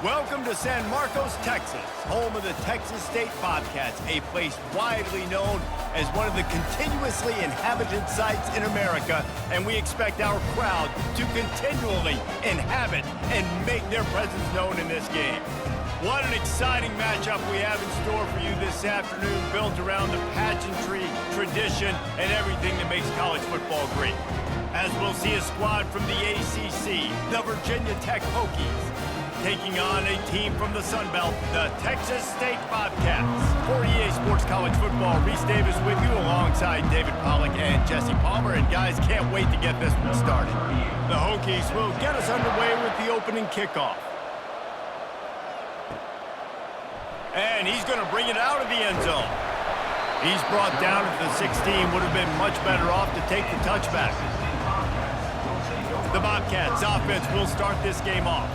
Welcome to San Marcos, Texas, home of the Texas State Bobcats, a place widely known as one of the continuously inhabited sites in America, and we expect our crowd to continually inhabit and make their presence known in this game. What an exciting matchup we have in store for you this afternoon, built around the pageantry, tradition, and everything that makes college football great. As we'll see a squad from the ACC, the Virginia Tech Hokies, taking on a team from the Sun Belt, the Texas State Bobcats. For EA Sports College Football, Reese Davis with you alongside David Pollack and Jesse Palmer. And guys, can't wait to get this one started. The Hokies will get us underway with the opening kickoff. And he's going to bring it out of the end zone. He's brought down at the 16, would have been much better off to take the touchback. The Bobcats offense will start this game off.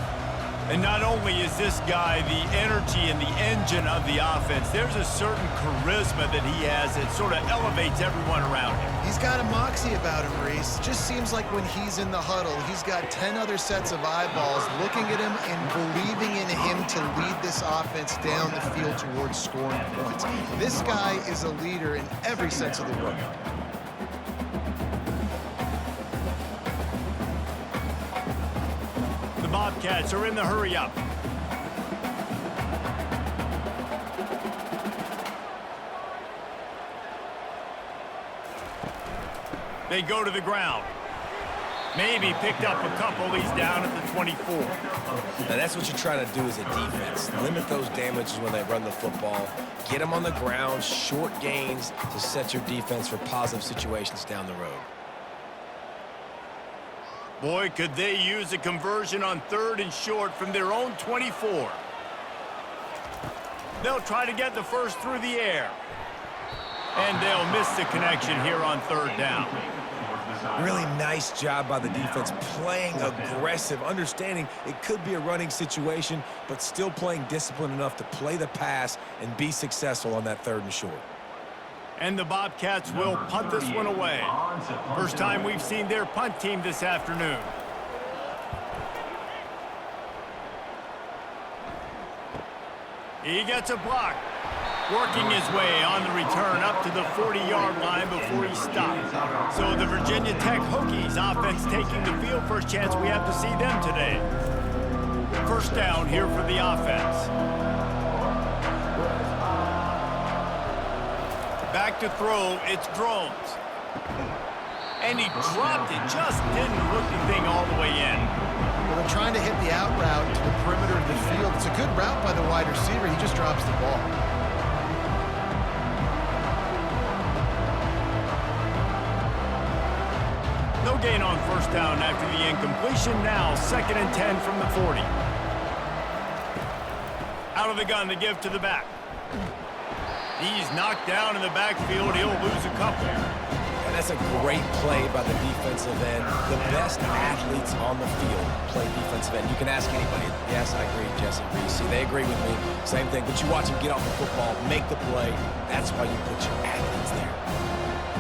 And not only is this guy the energy and the engine of the offense, there's a certain charisma that he has that sort of elevates everyone around him. He's got a moxie about him, Reese. Just seems like when he's in the huddle, he's got 10 other sets of eyeballs looking at him and believing in him to lead this offense down the field towards scoring points. This guy is a leader in every sense of the word. The Bobcats are in the hurry-up. They go to the ground. Maybe picked up a couple. He's down at the 24. Now that's what you try to do as a defense. Limit those damages when they run the football. Get them on the ground, short gains to set your defense for positive situations down the road. Boy, could they use a conversion on 3rd and short from their own 24. They'll try to get the first through the air. And they'll miss the connection here on 3rd down. Really nice job by the defense, playing aggressive, understanding it could be a running situation, but still playing disciplined enough to play the pass and be successful on that 3rd and short. And the Bobcats will punt this one away. First time we've seen their punt team this afternoon. He gets a block. Working his way on the return up to the 40-yard line before he stops. So the Virginia Tech Hokies offense taking the field. First chance we have to see them today. First down here for the offense. Back to throw, it's Drones. And he dropped it, just didn't hook the thing all the way in. Well, they're trying to hit the out route to the perimeter of the field. It's a good route by the wide receiver. He just drops the ball. No gain on first down after the incompletion. Now 2nd and 10 from the 40. Out of the gun to give to the back. He's knocked down in the backfield. He'll lose a couple. And that's a great play by the defensive end. The best athletes on the field play defensive end. You can ask anybody. Yes, I agree, Jesse Reese. They agree with me. Same thing. But you watch them get off the football, make the play. That's why you put your athletes there.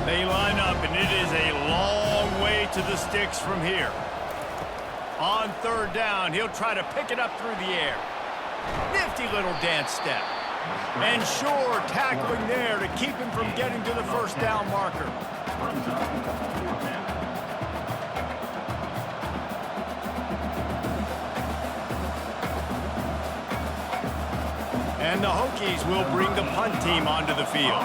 They line up, and it is a long way to the sticks from here. On 3rd down, he'll try to pick it up through the air. Nifty little dance step. And sure, tackling there to keep him from getting to the first down marker. And the Hokies will bring the punt team onto the field.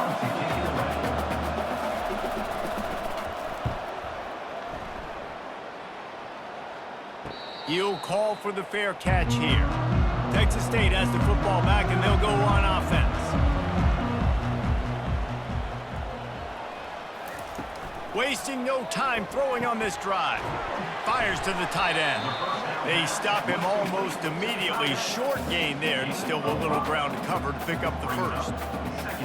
He'll call for the fair catch here. Texas State has the football back, and they'll go on offense. Wasting no time throwing on this drive. Fires to the tight end. They stop him almost immediately. Short gain there, and still a little ground to cover to pick up the first.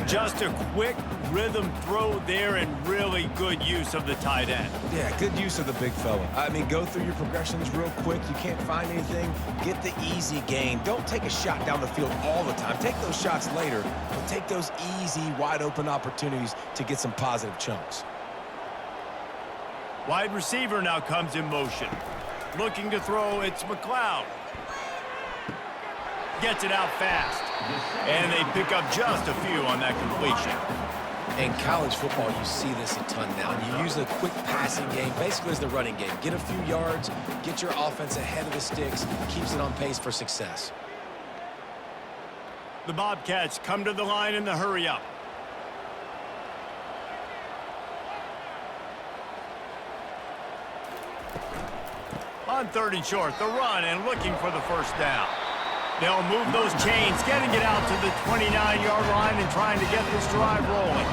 Just a quick rhythm throw there, and really good use of the tight end. Yeah, good use of the big fella. I mean, go through your progressions real quick. You can't find anything. Get the easy gain. Don't take a shot down the field all the time. Take those shots later, but take those easy, wide-open opportunities to get some positive chunks. Wide receiver now comes in motion. Looking to throw, it's McLeod. Gets it out fast. And they pick up just a few on that completion. In college football, you see this a ton now. You use a quick passing game, basically as the running game. Get a few yards, get your offense ahead of the sticks, keeps it on pace for success. The Bobcats come to the line in the hurry-up. On 3rd and short, the run and looking for the first down. They'll move those chains, getting it out to the 29-yard line and trying to get this drive rolling.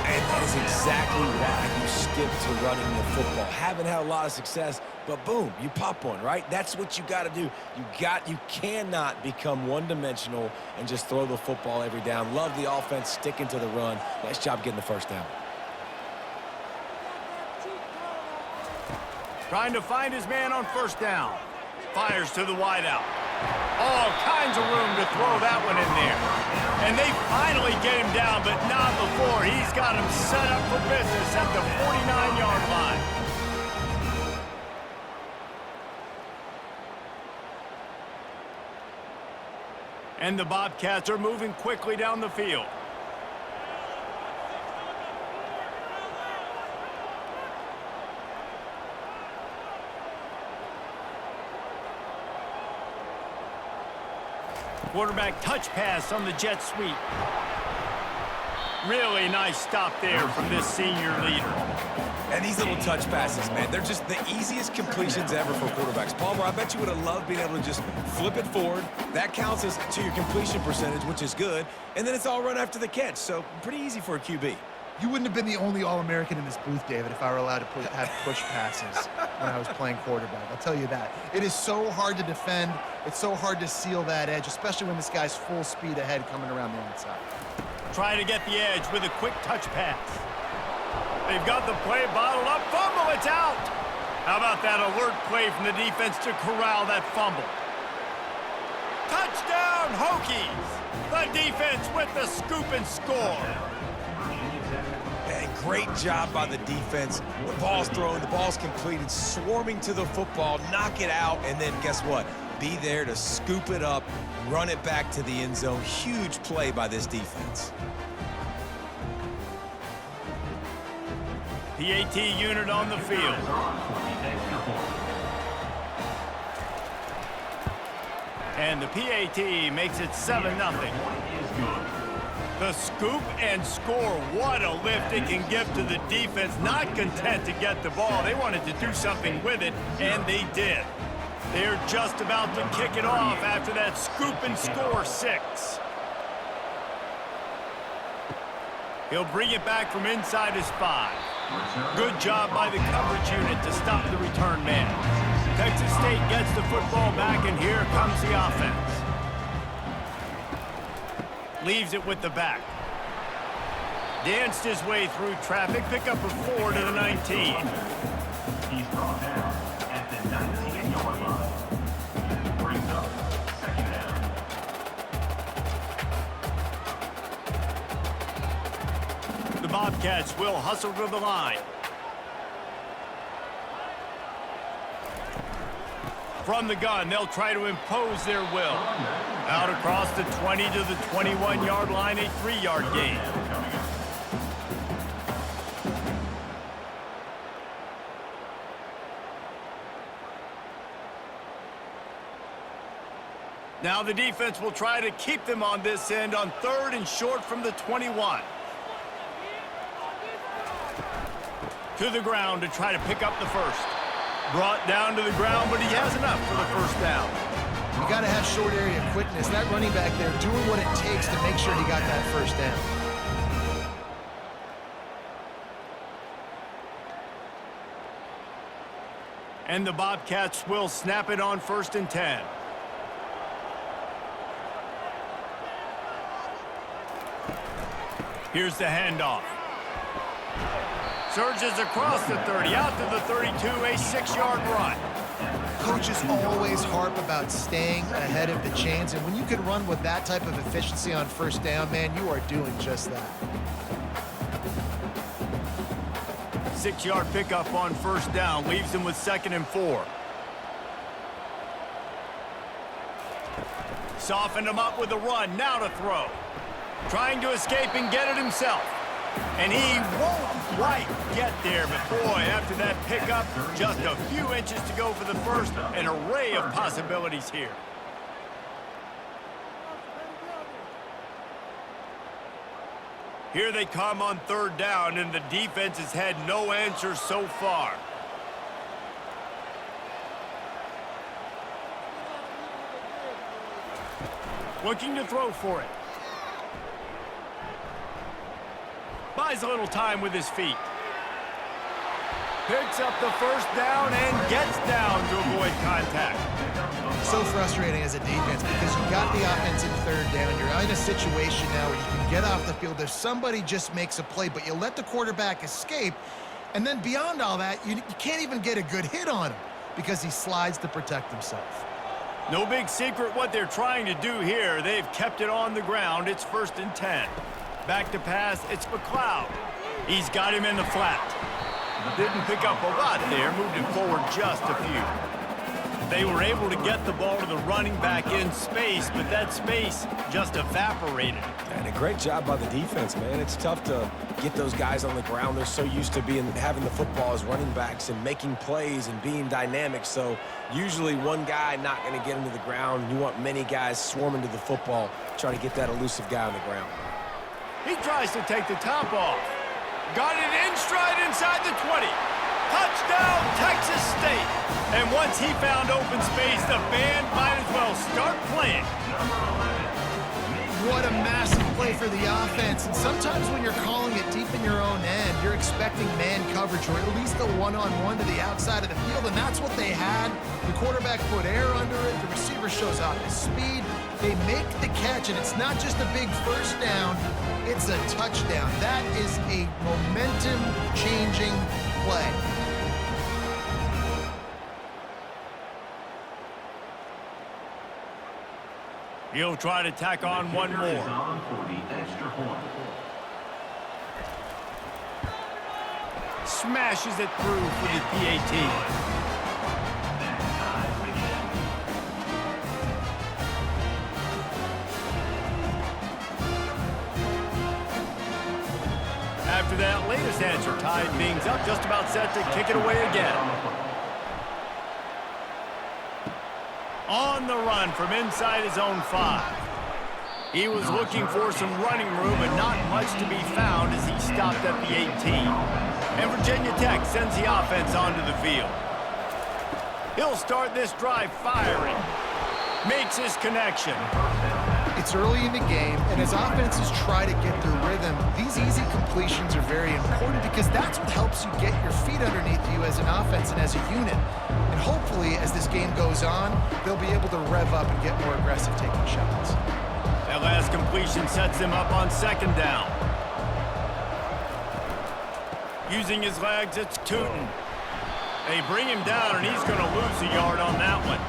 And that is exactly why you stick to running the football. Haven't had a lot of success, but boom, you pop one, right? That's what you got to do. You cannot become one-dimensional and just throw the football every down. Love the offense sticking to the run. Nice job getting the first down. Trying to find his man on first down. Fires to the wideout. All kinds of room to throw that one in there. And they finally get him down, but not before. He's got him set up for business at the 49-yard line. And the Bobcats are moving quickly down the field. Quarterback touch pass on the jet sweep. Really nice stop there from this senior leader. And these little touch passes, man, they're just the easiest completions ever for quarterbacks. Palmer, I bet you would have loved being able to just flip it forward. That counts as to your completion percentage, which is good. And then it's all run after the catch, so pretty easy for a QB. You wouldn't have been the only All-American in this booth, David, if I were allowed to have push passes when I was playing quarterback. I'll tell you that. It is so hard to defend. It's so hard to seal that edge, especially when this guy's full speed ahead coming around the outside. Trying to get the edge with a quick touch pass. They've got the play bottled up. Fumble, it's out. How about that alert play from the defense to corral that fumble? Touchdown, Hokies. The defense with the scoop and score. And great job by the defense. The ball's thrown, the ball's completed, swarming to the football, knock it out, and then guess what? Be there to scoop it up, run it back to the end zone. Huge play by this defense. PAT unit on the field. And the PAT makes it 7-0. The scoop and score. What a lift it can give to the defense. Not content to get the ball. They wanted to do something with it, and they did. They're just about to kick it off after that scoop and score 6. He'll bring it back from inside his 5. Good job by the coverage unit to stop the return man. Texas State gets the football back, and here comes the offense. Leaves it with the back. Danced his way through traffic. Pick up a 4 to the 19. He's brought down at the 19-yard line. Brings up second down. The Bobcats will hustle to the line. From the gun, they'll try to impose their will. Out across the 20 to the 21-yard line, a 3-yard gain. Now the defense will try to keep them on this end on 3rd and short from the 21. To the ground to try to pick up the first. Brought down to the ground, but he has enough for the first down. You got to have short area quickness. That running back there doing what it takes to make sure he got that first down. And the Bobcats will snap it on 1st and 10. Here's the handoff. Surges across the 30, out to the 32, a 6-yard run. Coaches always harp about staying ahead of the chains, and when you can run with that type of efficiency on first down, man, you are doing just that. 6-yard pickup on first down, leaves them with 2nd and 4. softened him up with a run. Now to throw. Trying to escape and get it himself. And he won't quite get there, but boy, after that pickup, just a few inches to go for the first. An array of possibilities here. Here they come on third down, and the defense has had no answers so far. Looking to throw for it. Buys a little time with his feet. Picks up the first down and gets down to avoid contact. So frustrating as a defense because you got the offense in third down. You're in a situation now where you can get off the field if somebody just makes a play, but you let the quarterback escape, and then beyond all that, you can't even get a good hit on him because he slides to protect himself. No big secret what they're trying to do here. They've kept it on the ground. It's 1st and 10. Back to pass, it's McLeod. He's got him in the flat. Didn't pick up a lot there, moved it forward just a few. They were able to get the ball to the running back in space, but that space just evaporated. And a great job by the defense, man. It's tough to get those guys on the ground. They're so used to having the football as running backs and making plays and being dynamic. So usually one guy not going to get into the ground. You want many guys swarming to the football, try to get that elusive guy on the ground. He tries to take the top off. Got it in stride inside the 20. Touchdown, Texas State. And once he found open space, the band might as well start playing. What a massive play for the offense. And sometimes when you're calling it deep in your own end, you're expecting man coverage or at least a one-on-one to the outside of the field, and that's what they had. The quarterback put air under it. The receiver shows off his speed. They make the catch, and it's not just a big first down. It's a touchdown. That is a momentum-changing play. He'll try to tack on one more. Smashes it through for the PAT. After that latest answer, tied things up, just about set to kick it away again. On the run from inside his own 5. He was looking for some running room, but not much to be found as he stopped at the 18. And Virginia Tech sends the offense onto the field. He'll start this drive firing. Makes his connection. It's early in the game, and as offenses try to get their rhythm, these easy completions are very important because that's what helps you get your feet underneath you as an offense and as a unit. And hopefully, as this game goes on, they'll be able to rev up and get more aggressive taking shots. That last completion sets him up on 2nd down. Using his legs, it's Tootin. They bring him down, and he's going to lose a yard on that one.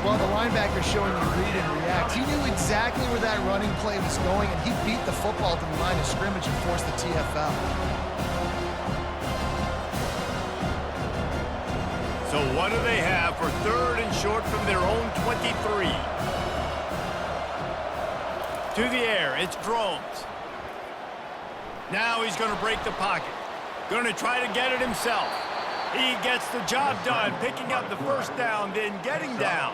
Well, the linebacker showing you read and react. He knew exactly where that running play was going, and he beat the football to the line of scrimmage and forced the TFL. So what do they have for 3rd and short from their own 23? To the air, it's Drones. Now he's going to break the pocket. Going to try to get it himself. He gets the job done, picking up the first down, then getting down.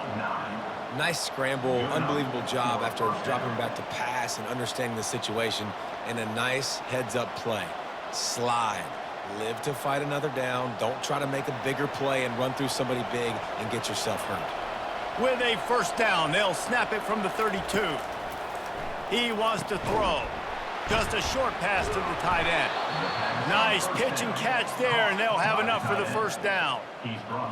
Nice scramble, unbelievable job after dropping back to pass and understanding the situation, and a nice heads-up play. Slide. Live to fight another down. Don't try to make a bigger play and run through somebody big and get yourself hurt. With a first down, they'll snap it from the 32. He wants to throw. Just a short pass to the tight end. Nice pitch and catch there, and they'll have enough for the first down.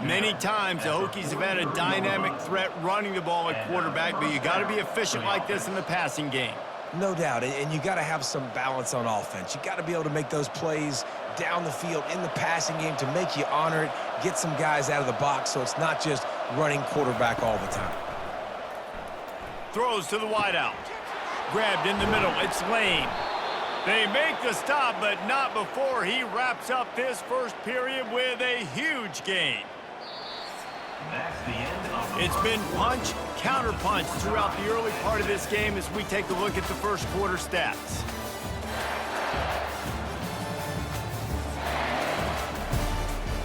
Many times the Hokies have had a dynamic threat running the ball at quarterback, but you got to be efficient like this in the passing game. No doubt, and you got to have some balance on offense. You got to be able to make those plays down the field in the passing game to make you honor it, get some guys out of the box so it's not just running quarterback all the time. Throws to the wideout. Grabbed in the middle, it's Lane. They make the stop, but not before he wraps up this first period with a huge gain. That's the end of the It's been punch, counter-punch throughout the early part of this game as we take a look at the first quarter stats.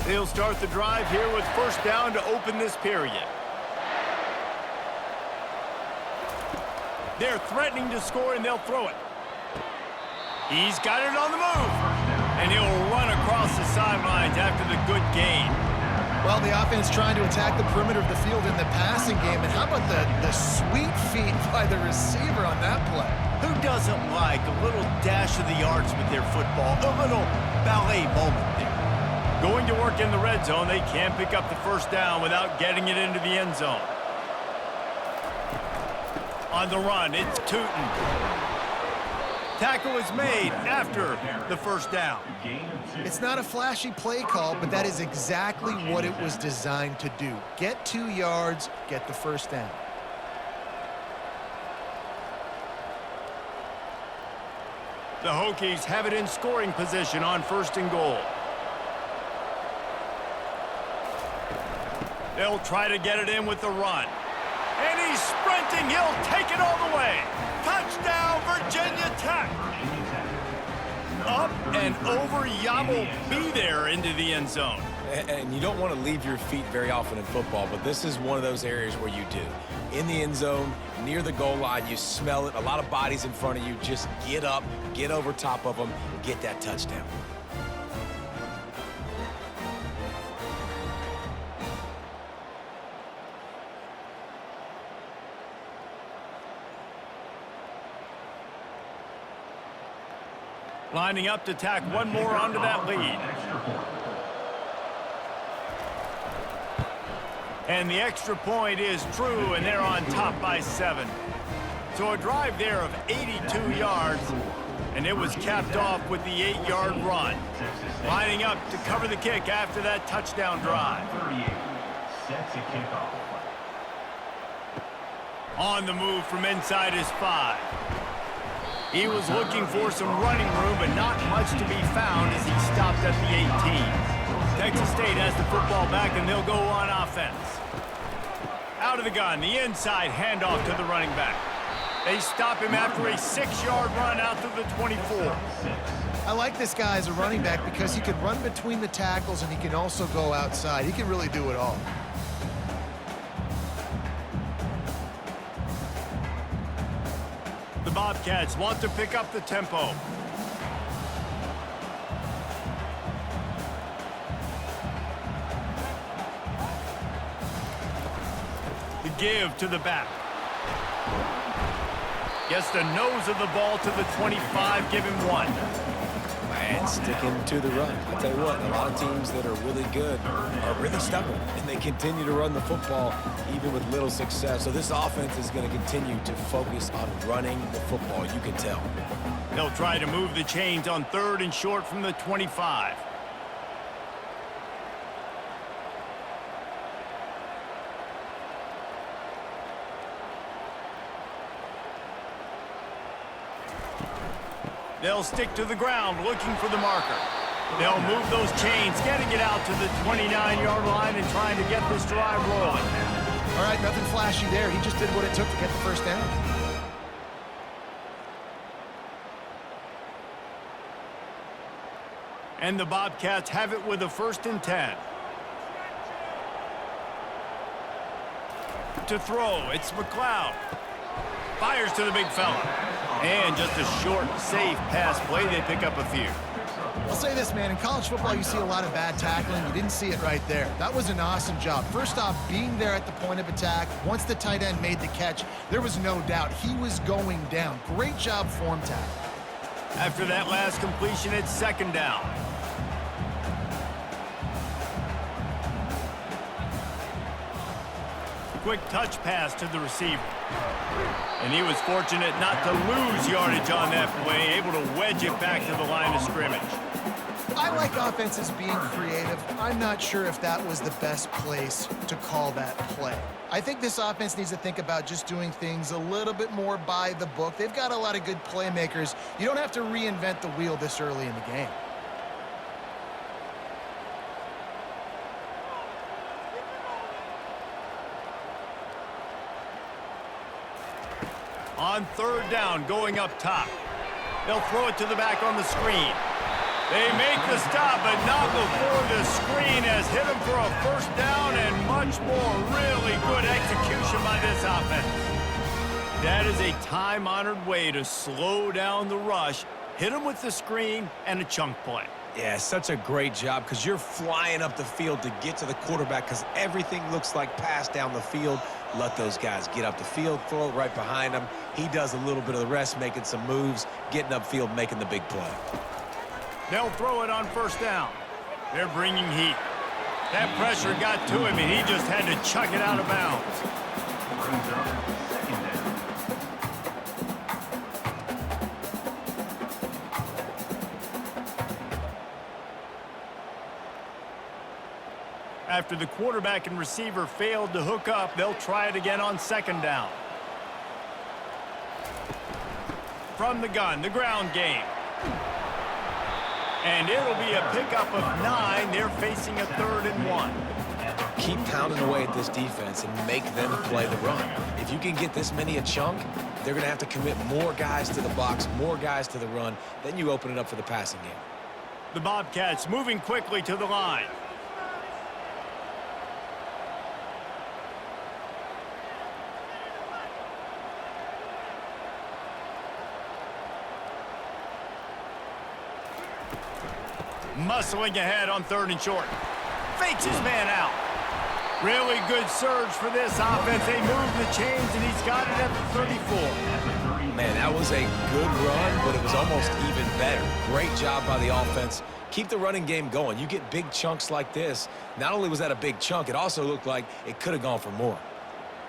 They'll start the drive here with first down to open this period. They're threatening to score, and they'll throw it. He's got it on the move, and he'll run across the sidelines after the good gain. Well, the offense trying to attack the perimeter of the field in the passing game, and how about the sweet feet by the receiver on that play? Who doesn't like a little dash of the arts with their football, a little ballet moment there? Going to work in the red zone, they can't pick up the first down without getting it into the end zone. On the run, it's Tootin. Tackle is made after the first down. It's not a flashy play call, but that is exactly what it was designed to do. Get 2 yards, get the first down. The Hokies have it in scoring position on first and goal. They'll try to get it in with the run. And he's sprinting. He'll take it all the way. Touchdown, Virginia Tech. Up and over. Yabo be there into the end zone. And you don't want to leave your feet very often in football, but this is one of those areas where you do. In the end zone, near the goal line, you smell it. A lot of bodies in front of you. Just get up, get over top of them, get that touchdown. Lining up to tack one more onto that lead. And the extra point is true, and they're on top by 7. So a drive there of 82 yards, and it was capped off with the 8-yard run. Lining up to cover the kick after that touchdown drive. On the move from inside his 5. He was looking for some running room, but not much to be found as he stopped at the 18. Texas State has the football back, and they'll go on offense. Out of the gun, the inside handoff to the running back. They stop him after a 6-yard run out to the 24. I like this guy as a running back because he can run between the tackles and he can also go outside. He can really do it all. The Bobcats want to pick up the tempo. The give to the back. Gets the nose of the ball to the 25, give him 1. And sticking to the run. I'll tell you what, a lot of teams that are really good are really stubborn, and they continue to run the football even with little success. So this offense is going to continue to focus on running the football, you can tell. They'll try to move the chains on 3rd and short from the 25. They'll stick to the ground looking for the marker. They'll move those chains, getting it out to the 29-yard line and trying to get this drive rolling. All right, nothing flashy there. He just did what it took to get the first down. And the Bobcats have it with a 1st and 10. To throw, it's McLeod. Fires to the big fella. And just a short, safe pass play. They pick up a few. I'll say this, man. In college football, you see a lot of bad tackling. You didn't see it right there. That was an awesome job. First off, being there at the point of attack. Once the tight end made the catch, there was no doubt he was going down. Great job form tackle. After that last completion, it's 2nd down. Quick touch pass to the receiver. And he was fortunate not to lose yardage on that play, able to wedge it back to the line of scrimmage. I like offenses being creative. I'm not sure if that was the best place to call that play. I think this offense needs to think about just doing things a little bit more by the book. They've got a lot of good playmakers. You don't have to reinvent the wheel this early in the game. On third down, going up top. They'll throw it to the back on the screen. They make the stop, but not before the screen has hit them for a first down and much more. Really good execution by this offense. That is a time-honored way to slow down the rush, hit them with the screen, and a chunk play. Yeah, such a great job because you're flying up the field to get to the quarterback because everything looks like pass down the field. Let those guys get up the field, throw it right behind him. He does a little bit of the rest, making some moves, getting upfield, making the big play. They'll throw it on first down. They're bringing heat. That pressure got to him, and he just had to chuck it out of bounds. Brings up second down. After the quarterback and receiver failed to hook up, they'll try it again on second down. From the gun, the ground game. And it'll be a pickup of 9. They're facing a 3rd and 1. Keep pounding away at this defense and make them play the run. If you can get this many a chunk, they're going to have to commit more guys to the box, more guys to the run. Then you open it up for the passing game. The Bobcats moving quickly to the line. Muscling ahead on 3rd and short. Fakes his man out. Really good surge for this offense. They move the chains, and he's got it at the 34. Man, that was a good run, but it was almost even better. Great job by the offense. Keep the running game going. You get big chunks like this. Not only was that a big chunk, it also looked like it could have gone for more.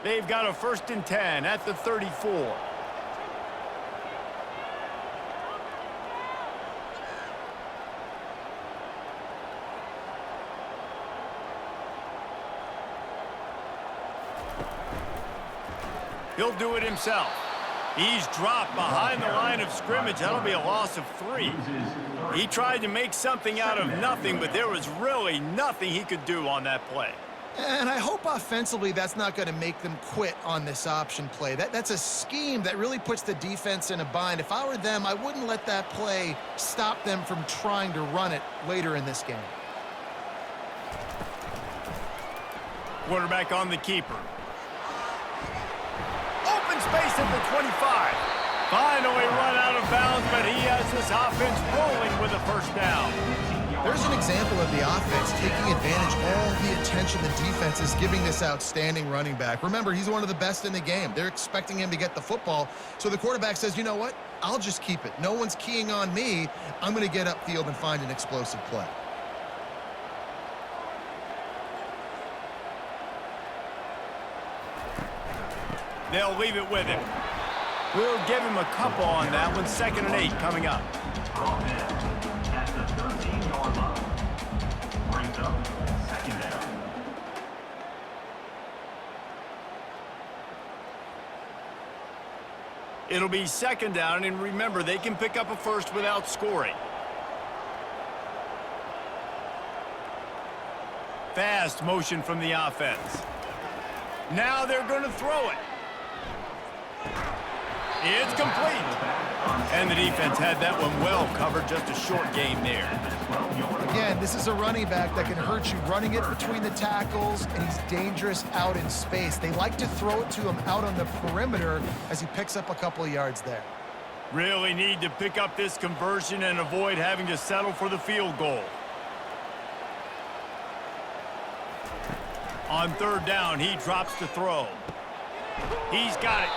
They've got a 1st and 10 at the 34. He'll do it himself. He's dropped behind the line of scrimmage. That'll be a loss of 3. He tried to make something out of nothing, but there was really nothing he could do on that play. And I hope offensively that's not going to make them quit on this option play. That's a scheme that really puts the defense in a bind. If I were them, I wouldn't let that play stop them from trying to run it later in this game. Quarterback on the keeper. Open space at the 25. Finally run out of bounds, but he has this offense rolling with a first down. There's an example of the offense taking advantage of all the attention the defense is giving this outstanding running back. Remember, he's one of the best in the game. They're expecting him to get the football. So the quarterback says, you know what? I'll just keep it. No one's keying on me. I'm going to get upfield and find an explosive play. They'll leave it with him. We'll give him a couple on that one. 2nd and 8 coming up. Brought in at the 13-yard line. Brings up second down. It'll be 2nd down, and remember, they can pick up a first without scoring. Fast motion from the offense. Now they're going to throw it. It's complete. And the defense had that one well covered. Just a short game there. Again, this is a running back that can hurt you running it between the tackles, and he's dangerous out in space. They like to throw it to him out on the perimeter as he picks up a couple of yards there. Really need to pick up this conversion and avoid having to settle for the field goal. On 3rd down, he drops to throw. He's got it.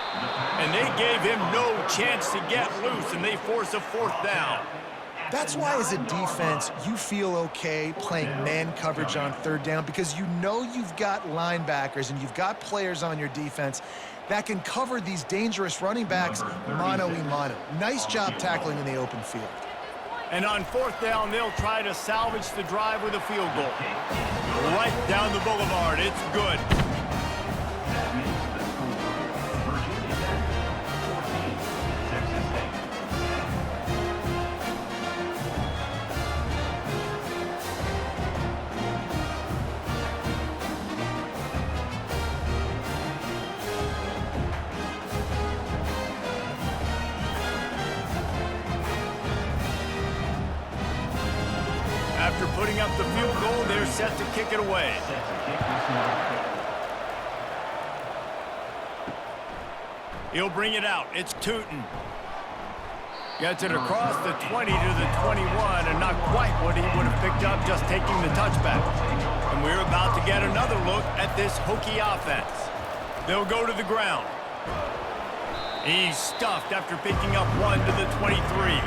And they gave him no chance to get loose, and they force a 4th down. That's why, as a defense, you feel okay playing man coverage on 3rd down, because you know you've got linebackers and you've got players on your defense that can cover these dangerous running backs mano-a-mano. Nice job tackling in the open field. And on 4th down, they'll try to salvage the drive with a field goal. Right down the boulevard. It's good. That makes the score Virginia Tech 14, Texas State. putting up the field goal. They're set to kick it away. He'll bring it out. It's Tootin. Gets it across the 20 to the 21, and not quite what he would have picked up just taking the touchback. And we're about to get another look at this Hokie offense. They'll go to the ground. He's stuffed after picking up 1 to the 23.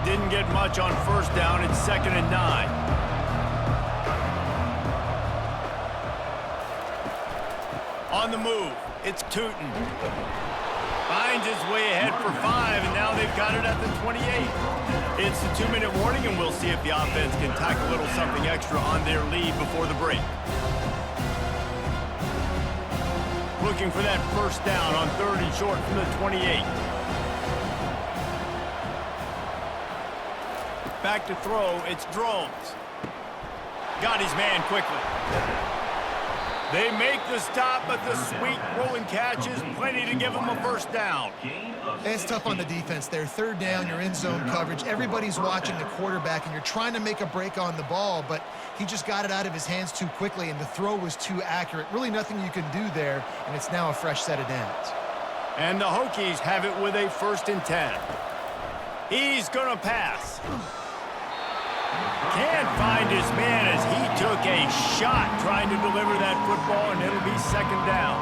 Didn't get much on first down. It's 2nd and 9. On the move, it's Tootin. Finds his way ahead for 5, and now they've got it at the 28. It's the 2-minute warning, and we'll see if the offense can tack a little something extra on their lead before the break. Looking for that first down on 3rd and short from the 28. Back to throw, it's Drones. Got his man quickly. They make the stop, but the sweet throwing catch is plenty to give them a first down. It's tough on the defense there. 3rd down, you're in zone coverage. Everybody's watching the quarterback, and you're trying to make a break on the ball, but he just got it out of his hands too quickly, and the throw was too accurate. Really nothing you can do there, and it's now a fresh set of downs. And the Hokies have it with a 1st and 10. He's going to pass. Can't find his man as he took a shot trying to deliver that football, and it'll be 2nd down.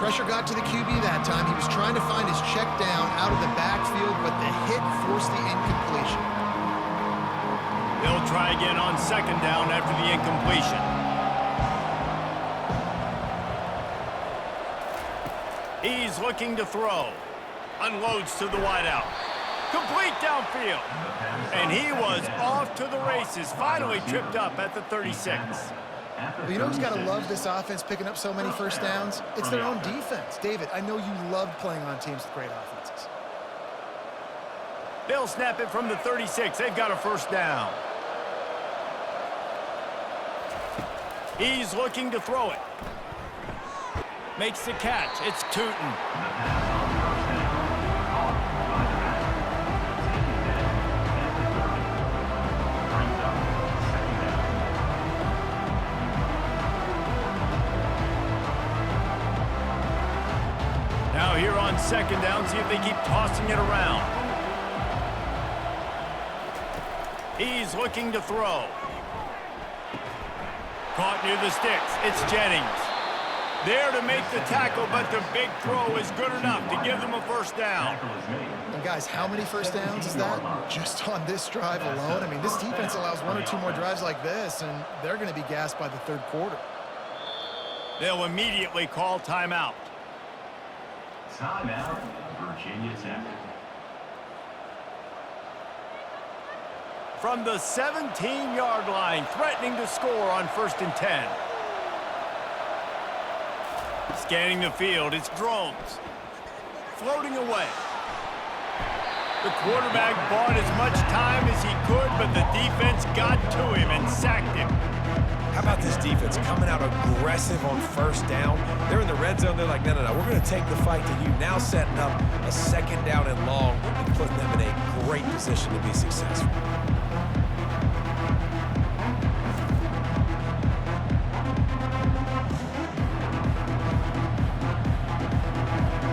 Pressure got to the QB that time. He was trying to find his check down out of the backfield, but the hit forced the incompletion. They'll try again on 2nd down after the incompletion. He's looking to throw. Unloads to the wideout. Complete downfield. And he was off to the races. Finally tripped up at the 36. Well, you know who's got to love this offense picking up so many first downs? It's their own defense. David, I know you loved playing on teams with great offenses. They'll snap it from the 36. They've got a first down. He's looking to throw it. Makes the catch. It's Tootin. Now here on 2nd down, see if they keep tossing it around. He's looking to throw. Caught near the sticks. It's Jennings. There to make the tackle, but the big throw is good enough to give them a first down. And guys, how many first downs is that? Just on this drive alone? I mean, this defense allows 1 or 2 more drives like this, and they're going to be gassed by the 3rd quarter. They'll immediately call timeout. Timeout, Virginia Tech. From the 17-yard line, threatening to score on 1st and 10. Scanning the field, it's Drones. Floating away. The quarterback bought as much time as he could, but the defense got to him and sacked him. How about this defense coming out aggressive on 1st down? They're in the red zone. They're like, no, we're going to take the fight to you. Now setting up a 2nd down and long and putting them in a great position to be successful.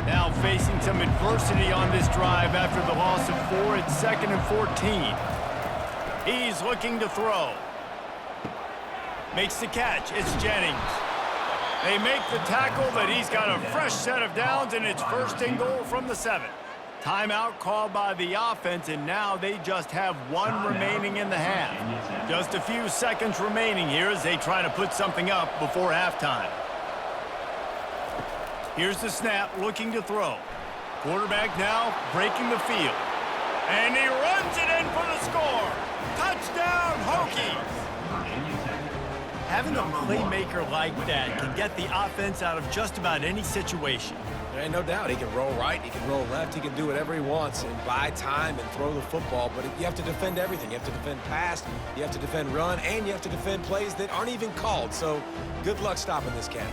Now facing some adversity on this drive after the loss of 4. It's 2nd and 14. He's looking to throw. Makes the catch. It's Jennings. They make the tackle, but he's got a fresh set of downs, and it's 1st and goal from the 7. Timeout called by the offense, and now they just have 1 remaining in the half. Just a few seconds remaining here as they try to put something up before halftime. Here's the snap, looking to throw. Quarterback now breaking the field. And he runs it in for the score. Touchdown, Hokies! Having a playmaker like that can get the offense out of just about any situation. There ain't no doubt. He can roll right, he can roll left, he can do whatever he wants and buy time and throw the football, but you have to defend everything. You have to defend pass, you have to defend run, and you have to defend plays that aren't even called. So good luck stopping this cat.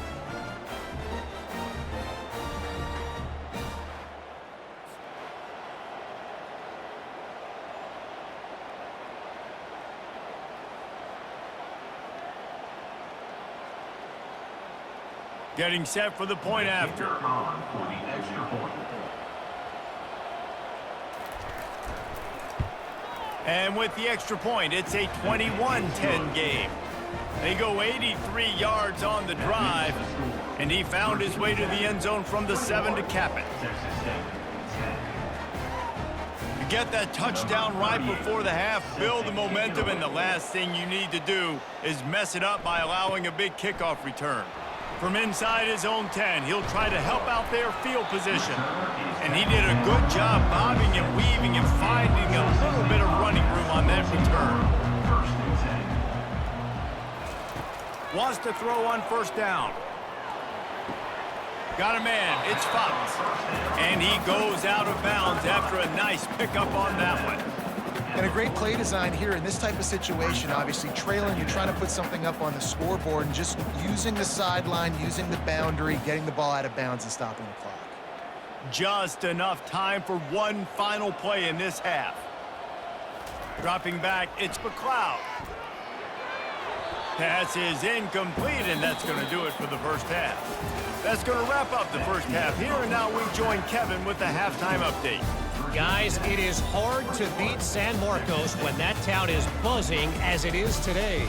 Getting set for the point after. On for the extra point. And with the extra point, it's a 21-10 game. They go 83 yards on the drive, and he found his way to the end zone from the 7 to cap it. You get that touchdown right before the half, build the momentum, and the last thing you need to do is mess it up by allowing a big kickoff return. From inside his own 10, he'll try to help out their field position. And he did a good job bobbing and weaving and finding a little bit of running room on that return. Wants to throw on first down. Got a man, it's Fox. And he goes out of bounds after a nice pickup on that one. And a great play design here in this type of situation. Obviously trailing, you're trying to put something up on the scoreboard and just using the sideline, using the boundary, getting the ball out of bounds and stopping the clock. Just enough time for one final play in this half. Dropping back, it's McLeod. Pass is incomplete, and that's going to do it for the first half. That's going to wrap up the first half here, and now we join Kevin with the halftime update. Guys, it is hard to beat San Marcos when that town is buzzing as it is today.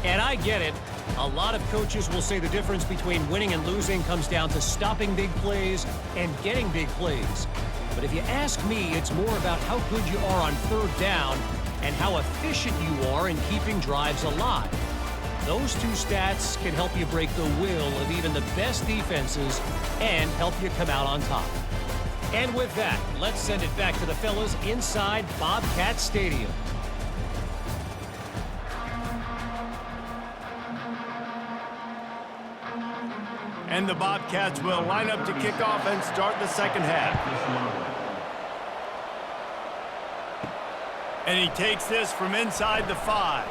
And I get it. A lot of coaches will say the difference between winning and losing comes down to stopping big plays and getting big plays. But if you ask me, it's more about how good you are on third down and how efficient you are in keeping drives alive. Those two stats can help you break the will of even the best defenses and help you come out on top. And with that, let's send it back to the fellas inside Bobcat Stadium. And the Bobcats will line up to kick off and start the second half. And he takes this from inside the 5.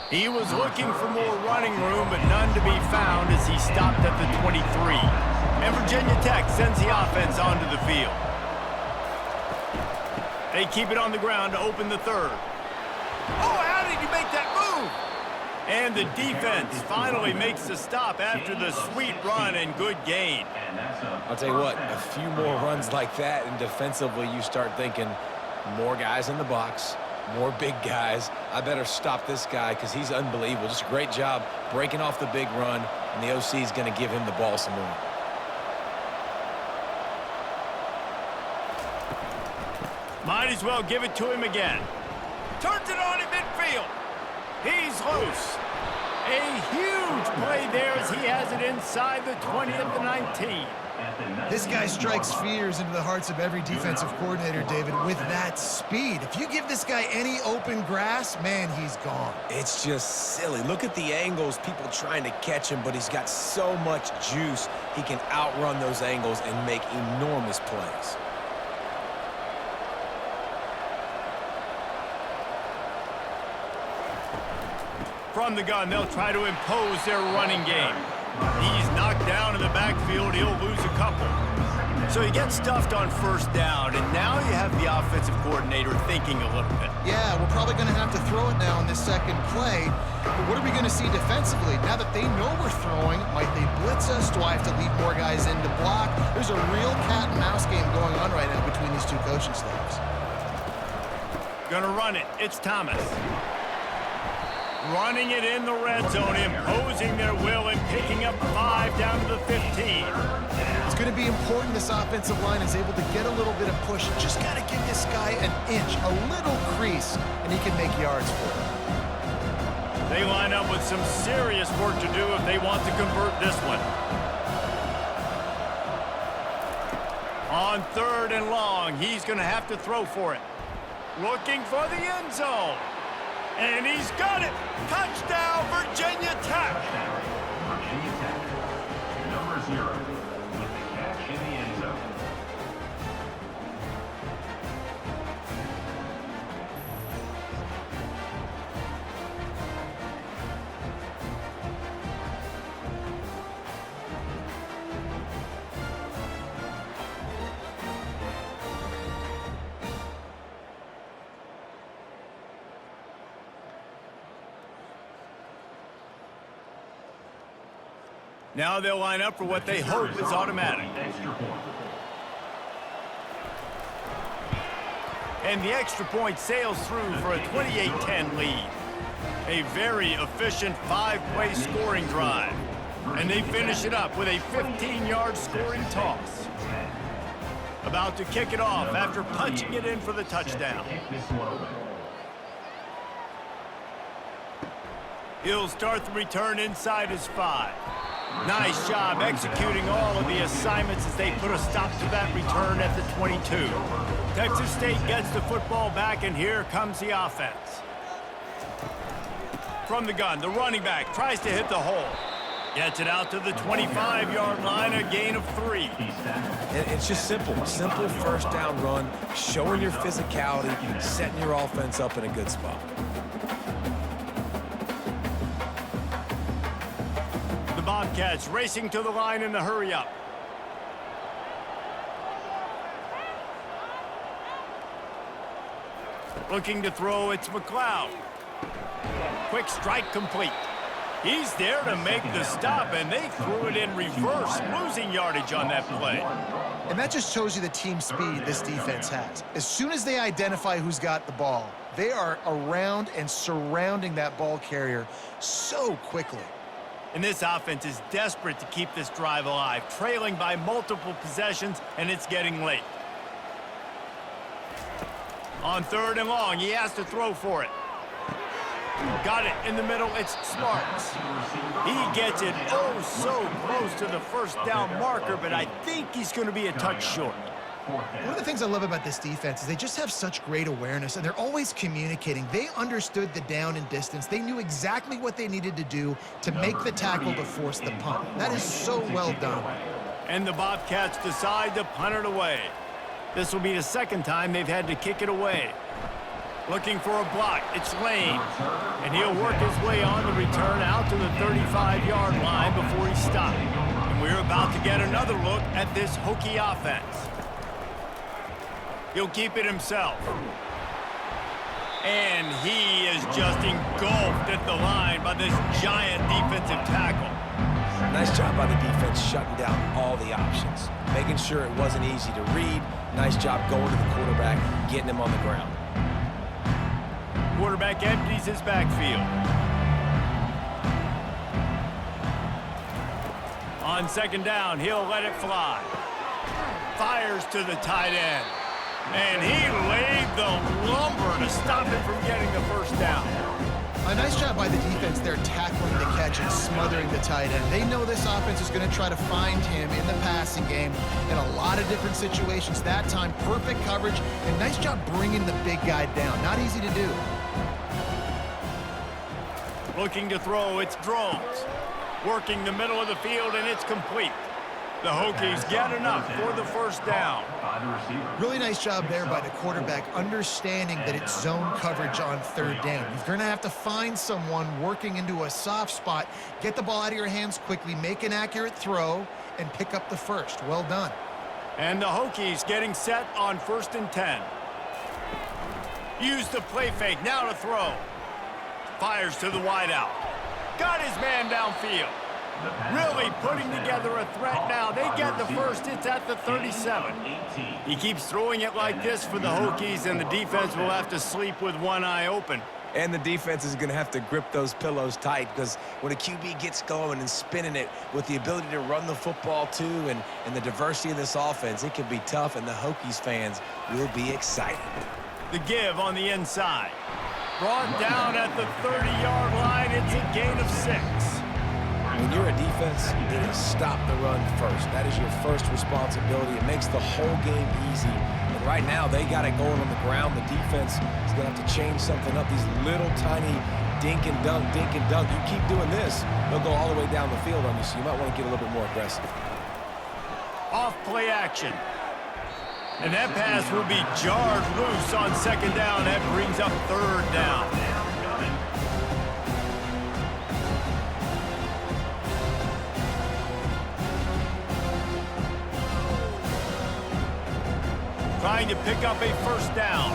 He was looking for more running room, but none to be found as he stopped at the 23. And Virginia Tech sends the offense onto the field. They keep it on the ground to open the third. Oh, how did you make that move? And the defense finally makes the stop after the sweet run and good gain. I'll tell you what, a few more runs like that, and defensively you start thinking more guys in the box, more big guys. I better stop this guy because he's unbelievable. Just a great job breaking off the big run, and the OC is going to give him the ball some more. Might as well give it to him again. Turns it on in midfield. He's loose. A huge play there as he has it inside the 20 at the 19. This guy strikes fears into the hearts of every defensive coordinator, David, with that speed. If you give this guy any open grass, man, he's gone. It's just silly. Look at the angles, people trying to catch him, but he's got so much juice. He can outrun those angles and make enormous plays. From the gun, they'll try to impose their running game. He's knocked down in the backfield. He'll lose a couple. So he gets stuffed on first down, and now you have the offensive coordinator thinking a little bit. Yeah, we're probably going to have to throw it now in this second play. But what are we going to see defensively? Now that they know we're throwing, might they blitz us? Do I have to leave more guys in to block? There's a real cat and mouse game going on right now between these two coaching staffs. Gonna run it. It's Thomas. Running it in the red zone, imposing their will and picking up 5 down to the 15. It's going to be important this offensive line is able to get a little bit of push. Just got to give this guy an inch, a little crease, and he can make yards for it. They line up with some serious work to do if they want to convert this one. On 3rd and long, he's going to have to throw for it. Looking for the end zone. And he's got it. Touchdown, Virginia Tech. Virginia Tech. Number 0 with the catch in the end zone. Now they'll line up for what they hope is automatic. Extra point. And the extra point sails through for a 28-10 lead. A very efficient 5-play scoring drive. And they finish it up with a 15-yard scoring toss. About to kick it off after punching it in for the touchdown. He'll start the return inside his 5. Nice job executing all of the assignments as they put a stop to that return at the 22. Texas State gets the football back, and here comes the offense. From the gun, the running back tries to hit the hole. Gets it out to the 25-yard line, a gain of 3. It's just simple. Simple first down run, showing your physicality, setting your offense up in a good spot. Bobcats racing to the line in the hurry-up. Looking to throw, it's McLeod. Quick strike complete. He's there to make the stop, and they threw it in reverse, losing yardage on that play. And that just shows you the team speed this defense has. As soon as they identify who's got the ball, they are around and surrounding that ball carrier so quickly. And this offense is desperate to keep this drive alive, trailing by multiple possessions, and it's getting late. On 3rd and long, he has to throw for it. Got it in the middle, it's Smarts. He gets it oh so close to the first down marker, but I think he's going to be a touch short. One of the things I love about this defense is they just have such great awareness, and they're always communicating. They understood the down and distance. They knew exactly what they needed to do to make the tackle to force the punt. That is so well done. And the Bobcats decide to punt it away. This will be the second time they've had to kick it away. Looking for a block, it's Lane. And he'll work his way on the return out to the 35-yard line before he stopped. And we're about to get another look at this Hokie offense. He'll keep it himself. And he is just engulfed at the line by this giant defensive tackle. Nice job by the defense shutting down all the options, making sure it wasn't easy to read. Nice job going to the quarterback, getting him on the ground. Quarterback empties his backfield. On 2nd down, he'll let it fly. Fires to the tight end. And he laid the lumber to stop him from getting the first down. A nice job by the defense there tackling the catch and smothering the tight end. They know this offense is going to try to find him in the passing game in a lot of different situations. That time, perfect coverage, and nice job bringing the big guy down. Not easy to do. Looking to throw, it's Drones. Working the middle of the field, and it's complete. The Hokies get enough for the first down. Really nice job there by the quarterback, understanding that it's zone coverage on 3rd down. You're going to have to find someone working into a soft spot, get the ball out of your hands quickly, make an accurate throw, and pick up the first. Well done. And the Hokies getting set on 1st and 10. Use the play fake, now to throw. Fires to the wideout. Got his man downfield. Really putting together a threat now. They get the first. It's at the 37. He keeps throwing it like this for the Hokies, and the defense will have to sleep with one eye open. And the defense is going to have to grip those pillows tight, because when a QB gets going and spinning it with the ability to run the football too and the diversity of this offense, it can be tough, and the Hokies fans will be excited. The give on the inside. Brought down at the 30-yard line. It's a gain of 6. When you're a defense, it is stop the run first. That is your first responsibility. It makes the whole game easy, and right now they got it going on the ground. The defense is going to have to change something up. These little tiny dink and dunk, dink and dunk. You keep doing this, they'll go all the way down the field on you, so you might want to get a little bit more aggressive. Off play action. And that pass will be jarred loose on second down. That brings up third down. Trying to pick up a first down.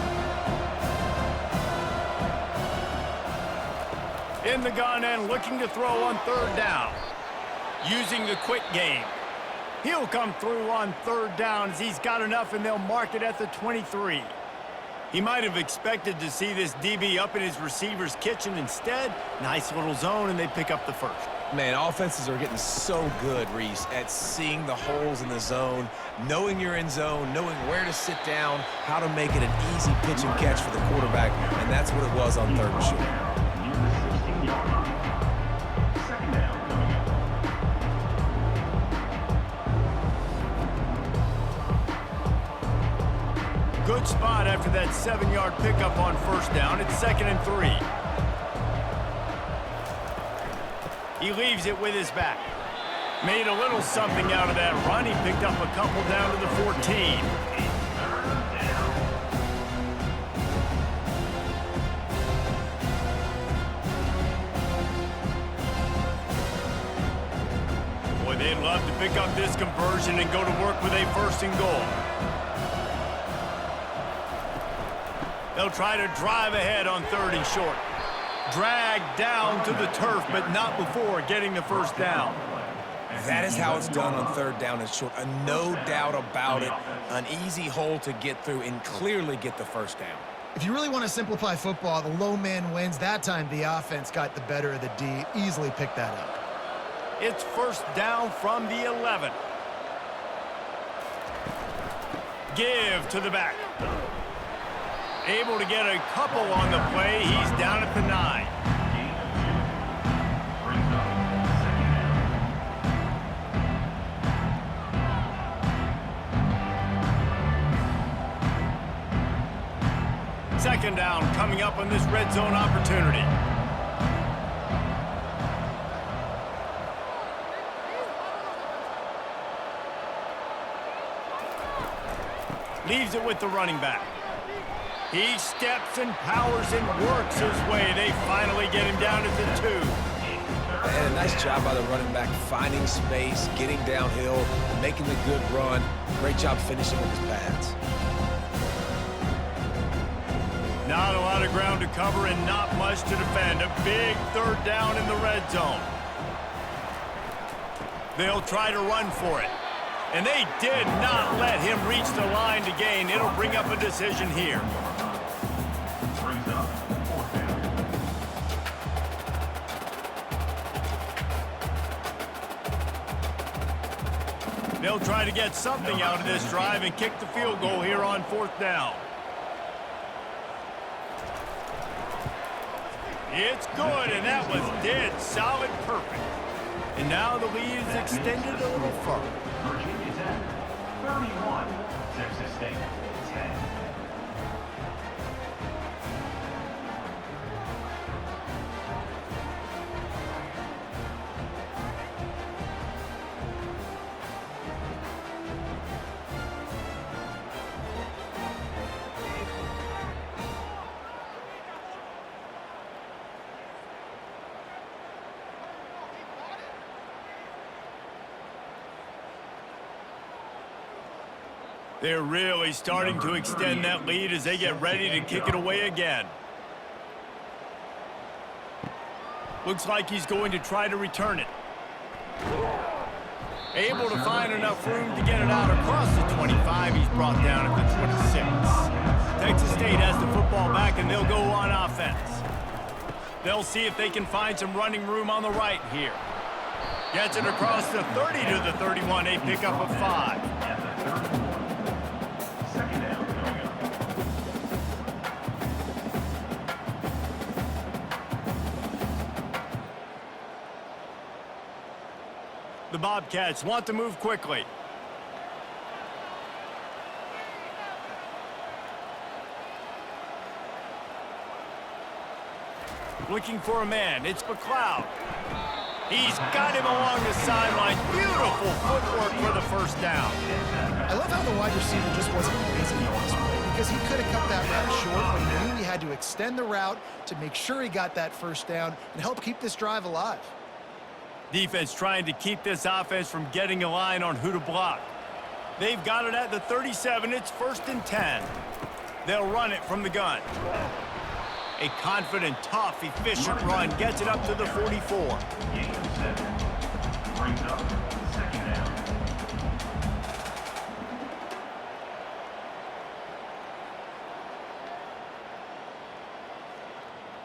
In the gun and looking to throw on third down. Using the quick game. He'll come through on third down as he's got enough, and they'll mark it at the 23. He might have expected to see this DB up in his receiver's kitchen. Instead, nice little zone, and they pick up the first. Man, offenses are getting so good, Reese, at seeing the holes in the zone, knowing you're in zone, knowing where to sit down, how to make it an easy pitch and catch for the quarterback, and that's what it was on third and short. Near the 16-yard line. Second down coming up. Good spot after that 7-yard pickup on first down. It's 2nd and 3. He leaves it with his back. Made a little something out of that run. He picked up a couple down to the 14. Boy, they'd love to pick up this conversion and go to work with a 1st and goal. They'll try to drive ahead on 3rd and short. Dragged down to the turf, but not before getting the first down. That is how it's done on 3rd down and short. No doubt about it. An easy hole to get through and clearly get the first down. If you really want to simplify football, the low man wins. That time the offense got the better of the D. Easily picked that up. It's first down from the 11. Give to the back. Able to get a couple on the play. He's down at the 9. Second down coming up on this red zone opportunity. Leaves it with the running back. He steps and powers and works his way. They finally get him down to the 2. And a nice job by the running back, finding space, getting downhill, making the good run. Great job finishing with his pads. Not a lot of ground to cover and not much to defend. A big 3rd down in the red zone. They'll try to run for it. And they did not let him reach the line to gain. It'll bring up a decision here. Brings up 4th down. They'll try to get something out of this drive and kick the field goal here on 4th down. It's good, and that was dead solid perfect. And now the lead is extended a little further. Virginia Tech, 31. Texas State, 10. They're really starting to extend that lead as they get ready to kick it away again. Looks like he's going to try to return it. Able to find enough room to get it out across the 25. He's brought down at the 26. Texas State has the football back, and they'll go on offense. They'll see if they can find some running room on the right here. Gets it across the 30 to the 31. A pickup of 5. Second down coming up. The Bobcats want to move quickly. Looking for a man. It's McLeod. He's got him along the sideline. Beautiful footwork for the first down. I love how the wide receiver just wasn't lazy on this play because he could have cut that route short, but he knew he had to extend the route to make sure he got that first down and help keep this drive alive. Defense trying to keep this offense from getting a line on who to block. They've got it at the 37. It's 1st and 10. They'll run it from the gun. A confident, tough, efficient run gets it up to the 44. Gain of 7. Brings up 2nd down.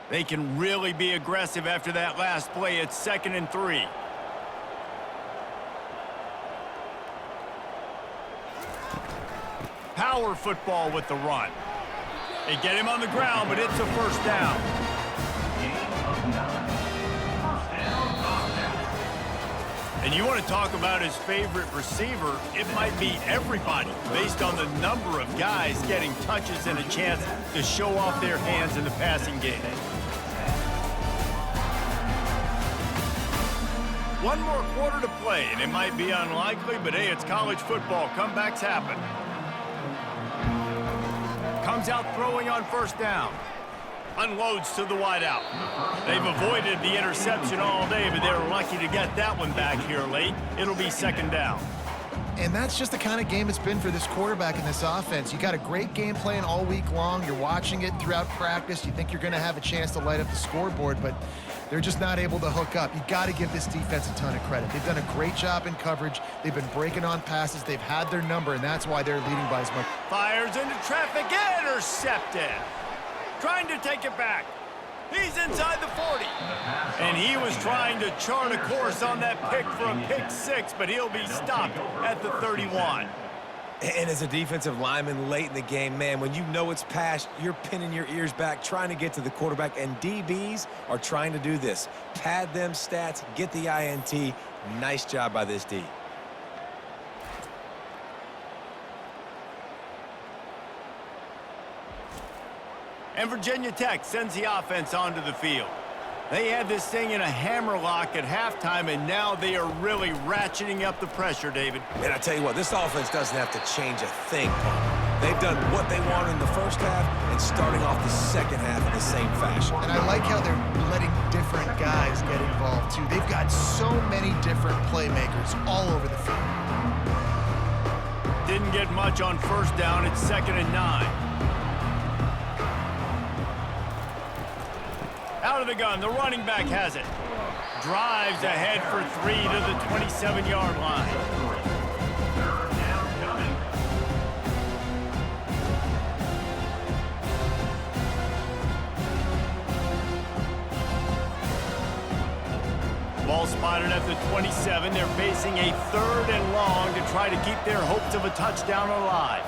They can really be aggressive after that last play. It's 2nd and 3. Power football with the run. They get him on the ground, but it's a first down. Gain of 9. First down, touchdown. And you want to talk about his favorite receiver, it might be everybody, based on the number of guys getting touches and a chance to show off their hands in the passing game. One more quarter to play, and it might be unlikely, but hey, it's college football. Comebacks happen. Comes out throwing on first down. Unloads to the wideout. They've avoided the interception all day, but they're lucky to get that one back here late. It'll be 2nd down. And that's just the kind of game it's been for this quarterback in this offense. You got a great game plan all week long. You're watching it throughout practice. You think you're going to have a chance to light up the scoreboard, but they're just not able to hook up. You got to give this defense a ton of credit. They've done a great job in coverage. They've been breaking on passes. They've had their number, and that's why they're leading by as much. Fires into traffic, intercepted. Trying to take it back. He's inside the 40. And he was trying to chart a course on that pick for a pick 6, but he'll be stopped at the 31. And as a defensive lineman late in the game, man, when you know it's past, you're pinning your ears back, trying to get to the quarterback, and DBs are trying to do this. Pad them stats, get the INT. Nice job by this D. And Virginia Tech sends the offense onto the field. They had this thing in a hammerlock at halftime, and now they are really ratcheting up the pressure, David. And I tell you what, this offense doesn't have to change a thing. They've done what they wanted in the first half and starting off the second half in the same fashion. And I like how they're letting different guys get involved, too. They've got so many different playmakers all over the field. Didn't get much on first down. It's 2nd and 9. Out of the gun, the running back has it. Drives ahead for 3 to the 27-yard line. 3rd down coming. Ball spotted at the 27. They're facing a 3rd and long to try to keep their hopes of a touchdown alive.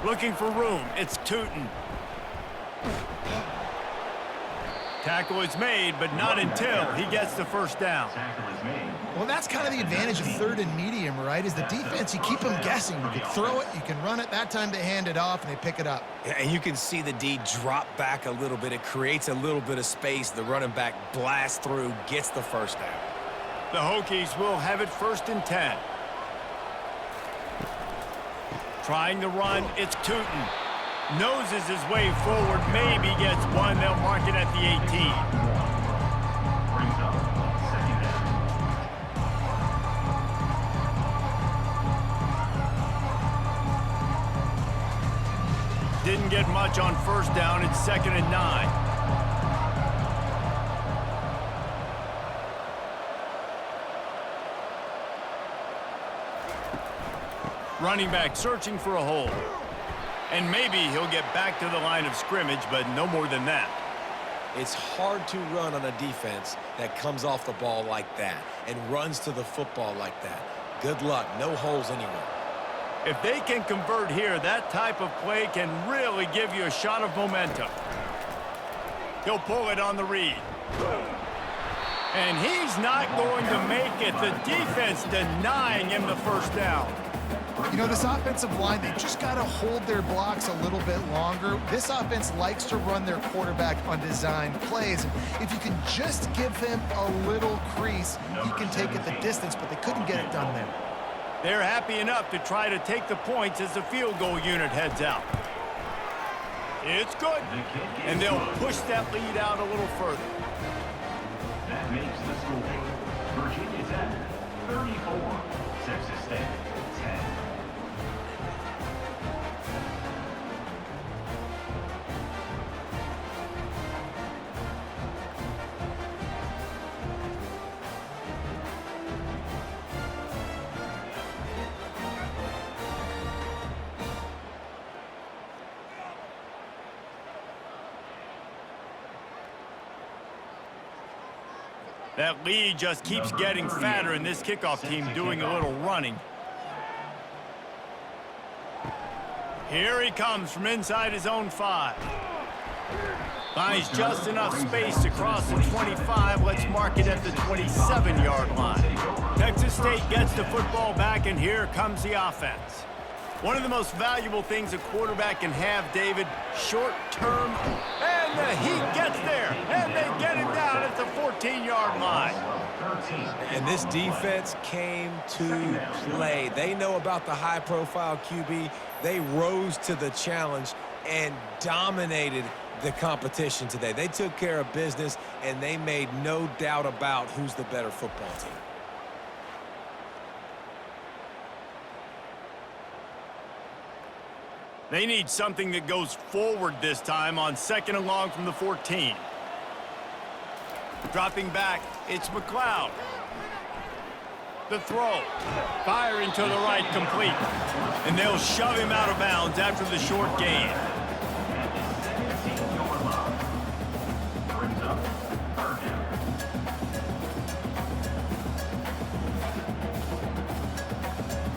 Looking for room. It's Tootin. Tackle is made, but not until he gets the first down. Tackle is made. Well, that's kind of the advantage of 3rd and medium, right? Is the defense, you keep them guessing. You can throw it, you can run it. That time they hand it off, and they pick it up. And you can see the D drop back a little bit. It creates a little bit of space. The running back blasts through, gets the first down. The Hokies will have it 1st and 10. Trying to run, it's Tootin. Noses his way forward, maybe gets one. They'll mark it at the 18. Brings up 2nd down. Didn't get much on first down. It's 2nd and 9. Running back searching for a hole. And maybe he'll get back to the line of scrimmage, but no more than that. It's hard to run on a defense that comes off the ball like that and runs to the football like that. Good luck. No holes anywhere. If they can convert here, that type of play can really give you a shot of momentum. He'll pull it on the read. And he's not going to make it. The defense denying him the first down. You know, this offensive line, they just got to hold their blocks a little bit longer. This offense likes to run their quarterback on design plays. And if you can just give him a little crease, he can take it the distance, but they couldn't get it done there. They're happy enough to try to take the points as the field goal unit heads out. It's good. And they'll push that lead out a little further. That makes the score Virginia Tech 34, Texas State 10. That lead just keeps getting fatter, and this kickoff team doing a little running. Here he comes from inside his own 5. Finds just enough space to cross the 25. Let's mark it at the 27-yard line. Texas State gets the football back, and here comes the offense. One of the most valuable things a quarterback can have, David, short-term, and the heat gets there, and they get it down at the 14-yard line. And this defense came to play. They know about the high-profile QB. They rose to the challenge and dominated the competition today. They took care of business, and they made no doubt about who's the better football team. They need something that goes forward this time on 2nd and long from the 14. Dropping back, it's McLeod. The throw. Firing to the right, complete. And they'll shove him out of bounds after the short gain.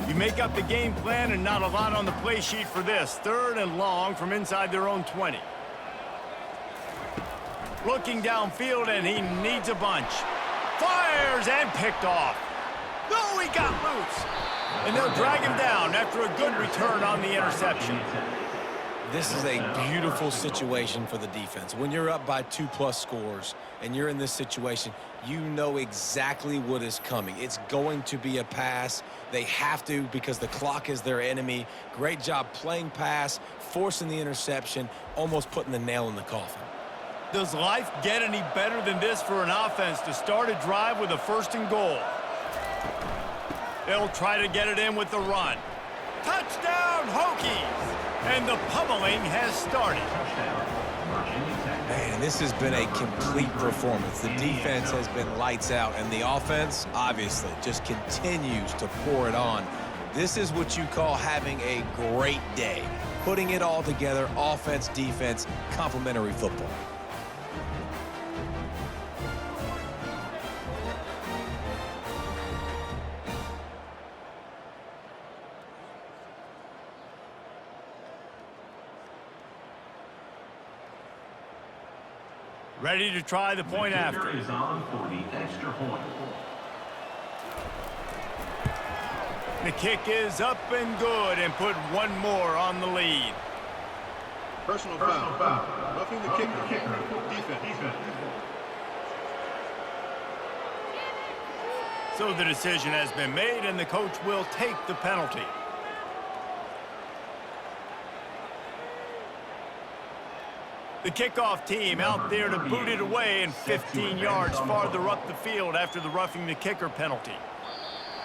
You make up the game plan and not a lot on the play sheet for this. 3rd and long from inside their own 20. Looking downfield, and he needs a bunch. Fires and picked off. No, he got loose. And they'll drag him down after a good return on the interception. This is a beautiful situation for the defense. When you're up by 2+ scores and you're in this situation, you know exactly what is coming. It's going to be a pass. They have to because the clock is their enemy. Great job playing pass, forcing the interception, almost putting the nail in the coffin. Does life get any better than this for an offense to start a drive with a 1st and goal? They'll try to get it in with the run. Touchdown, Hokies! And the pummeling has started. Man, this has been a complete performance. The defense has been lights out, and the offense, obviously, just continues to pour it on. This is what you call having a great day. Putting it all together, offense, defense, complementary football. Ready to try the point after. Is on for the extra point. The kick is up and good, and put one more on the lead. Personal foul. Roughing the kicker. Defense. So the decision has been made, and the coach will take the penalty. The kickoff team out there to boot it away and 15 yards farther up the field after the roughing the kicker penalty.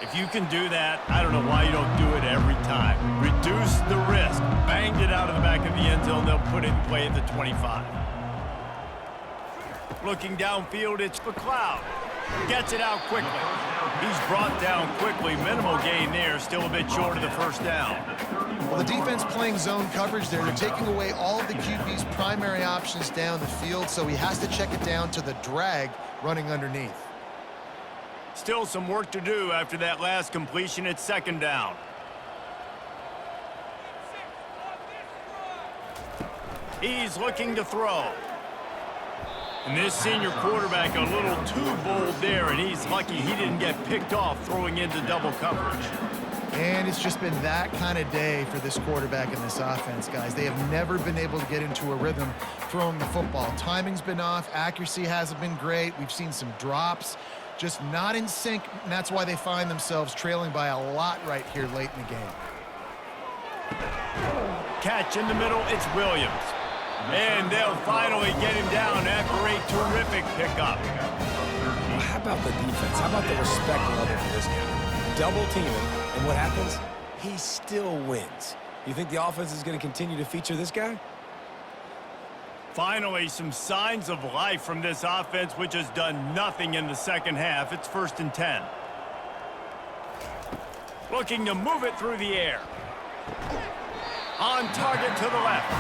If you can do that, I don't know why you don't do it every time. Reduce the risk. Banged it out of the back of the end zone. They'll put it in play at the 25. Looking downfield, it's McLeod. Gets it out quickly. He's brought down quickly. Minimal gain there. Still a bit short of the 1st down. Well, the defense playing zone coverage there. They're taking away all of the QB's primary options down the field, so he has to check it down to the drag running underneath. Still some work to do after that last completion at 2nd down. He's looking to throw. And this senior quarterback a little too bold there, and he's lucky he didn't get picked off throwing into double coverage. And it's just been that kind of day for this quarterback and this offense, guys. They have never been able to get into a rhythm throwing the football. Timing's been off. Accuracy hasn't been great. We've seen some drops, just not in sync, and that's why they find themselves trailing by a lot right here late in the game. Catch in the middle, it's Williams. And they'll finally get him down after a terrific pickup. Well, how about the defense? How about the respect level for this guy? Double team him, and what happens? He still wins. You think the offense is going to continue to feature this guy? Finally, some signs of life from this offense, which has done nothing in the second half. It's 1st and 10. Looking to move it through the air. On target to the left.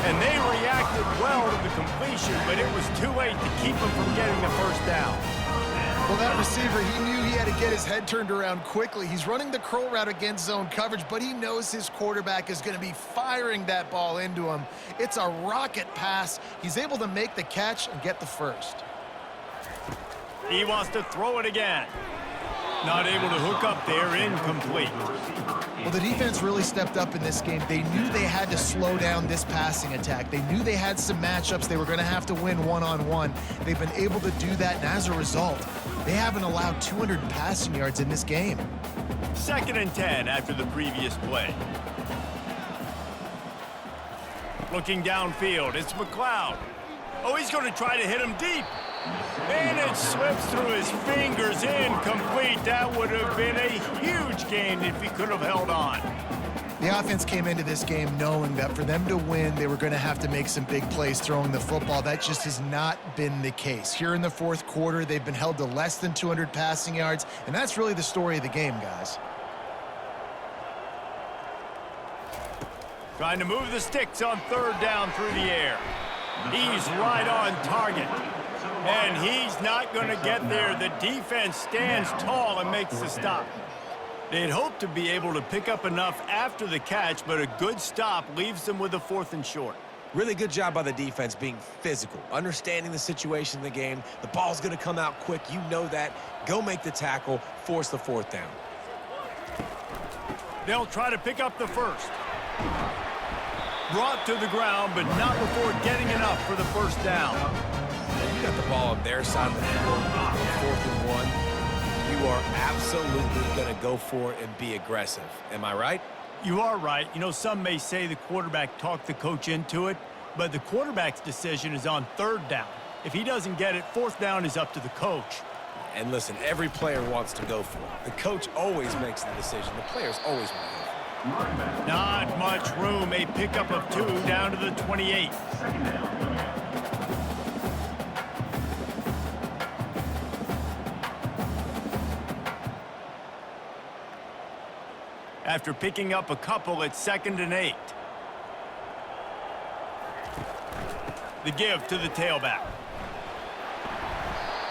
And they reacted well to the completion, but it was too late to keep them from getting the first down. Well, that receiver, he knew he had to get his head turned around quickly. He's running the curl route against zone coverage, but he knows his quarterback is going to be firing that ball into him. It's a rocket pass. He's able to make the catch and get the first. He wants to throw it again. Not able to hook up there, incomplete. Well, the defense really stepped up in this game. They knew they had to slow down this passing attack. They knew they had some matchups they were going to have to win one-on-one. They've been able to do that, and as a result, they haven't allowed 200 passing yards in this game. 2nd and 10 after the previous play. Looking downfield, it's McLeod. Oh, he's going to try to hit him deep. And it slips through his fingers, incomplete. That would have been a huge gain if he could have held on. The offense came into this game knowing that for them to win, they were going to have to make some big plays throwing the football. That just has not been the case. Here in the 4th quarter, they've been held to less than 200 passing yards, and that's really the story of the game, guys. Trying to move the sticks on 3rd down through the air. He's right on target. And he's not going to get there. The defense stands tall and makes the stop. They'd hoped to be able to pick up enough after the catch, but a good stop leaves them with a 4th and short. Really good job by the defense being physical, understanding the situation in the game. The ball's going to come out quick. You know that. Go make the tackle, force the 4th down. They'll try to pick up the first. Brought to the ground, but not before getting enough for the first down. You got the ball on their side of the field, 4th and 1. You are absolutely going to go for it and be aggressive. Am I right? You are right. You know, some may say the quarterback talked the coach into it, but the quarterback's decision is on 3rd down. If he doesn't get it, 4th down is up to the coach. And listen, every player wants to go for it. The coach always makes the decision. The players always want to go for it. Not much room. A pickup of 2 down to the 28. After picking up a couple, it's 2nd and 8. The give to the tailback.